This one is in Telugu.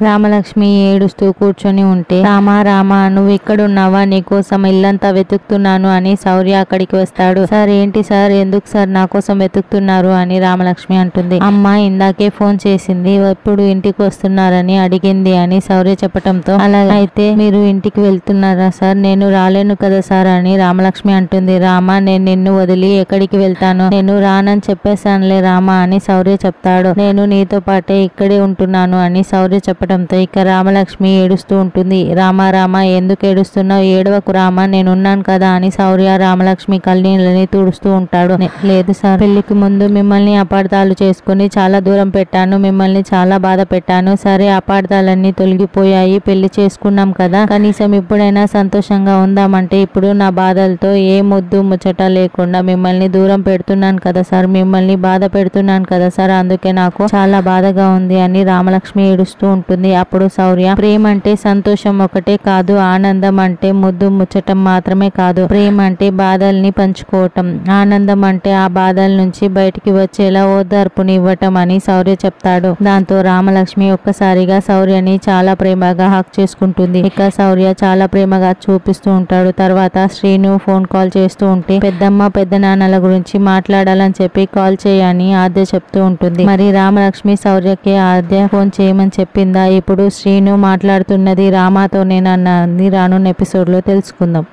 రామలక్ష్మి ఏడుస్తూ కూర్చొని ఉంటే, రామా రామా నువ్వు ఇక్కడున్నావా, నీకోసం ఇల్లంతా వెతుకుతున్నాను అని శౌర్య అక్కడికి వస్తాడు. సార్ ఏంటి సార్, ఎందుకు సార్ నా కోసం వెతుకుతున్నారు అని రామలక్ష్మి అంటుంది. అమ్మ ఇందాకే ఫోన్ చేసింది, ఎప్పుడు ఇంటికి వస్తున్నారని అడిగింది అని శౌర్య చెప్పటంతో, అలా అయితే మీరు ఇంటికి వెళ్తున్నారా సార్, నేను రాలేను కదా సార్ అని రామలక్ష్మి అంటుంది. రామా నేను నిన్ను వదిలి ఎక్కడికి వెళ్తాను, నేను రానని చెప్పేశానులే రామా అని శౌర్య చెప్తాడు. నేను నీతో పాటే ఇక్కడే ఉంటున్నాను అని శౌర్య చెప్పడంతో ఇక రామలక్ష్మి ఏడుస్తూ ఉంటుంది. రామా రామా ఎందుకు ఏడుస్తున్నావు, ఏడవకు రామా, నేనున్నాను కదా అని శౌర్య రామలక్ష్మి కళ్ళనీళ్ళని తుడుస్తూ ఉంటాడు. లేదు సార్, పెళ్లికి ముందు మిమ్మల్ని అపార్థాలు చేసుకుని చాలా దూరం పెట్టాను, మిమ్మల్ని చాలా బాధ పెట్టాను. సరే అపార్థాలన్నీ తొలగిపోయాయి, పెళ్లి చేసుకున్నాం కదా, కనీసం ఇప్పుడైనా సంతోషంగా ఉందామంటే ఇప్పుడు నా బాధలతో ఏ ముద్దు ముచ్చట లేకుండా మిమ్మల్ని దూరం పెడుతున్నాను కదా సార్, మిమ్మల్ని బాధ పెడుతున్నాను కదా సార్, అందుకే నాకు చాలా బాధగా ఉంది అని రామలక్ష్మి ఏడుస్తూ ఉంటుంది. అప్పుడు శౌర్య, ప్రేమ అంటే సంతోషం ఒకటే కాదు, ఆనందం అంటే ముద్దు ముచ్చటం మాత్రమే కాదు, ప్రేమ అంటే బాధల్ని పంచుకోవటం, ఆనందం అంటే ఆ బాధల నుంచి బయటికి వచ్చేలా ఓదార్పుని ఇవ్వటం అని శౌర్య చెప్తాడు. దాంతో రామలక్ష్మి ఒక్కసారిగా శౌర్యని చాలా ప్రేమగా హక్ చేసుకుంటుంది. ఇక శౌర్య చాలా ప్రేమగా చూపిస్తూ ఉంటాడు. తర్వాత శ్రీను ఫోన్ కాల్ చేస్తూ ఉంటే, పెద్దమ్మ పెద్ద నాన్నల గురించి మాట్లాడాలని చెప్పి కాల్ చేయని ఆద్య చెప్తూ ఉంటుంది. మరి రామలక్ష్మి శౌర్యకి ఆద్య ఫోన్ చేయమని చెప్పిందా, ఇప్పుడు శ్రీను మాట్లాడుతున్నది రామాతోనేనన్నది రానున్న ఎపిసోడ్ లో తెలుసుకుందాం.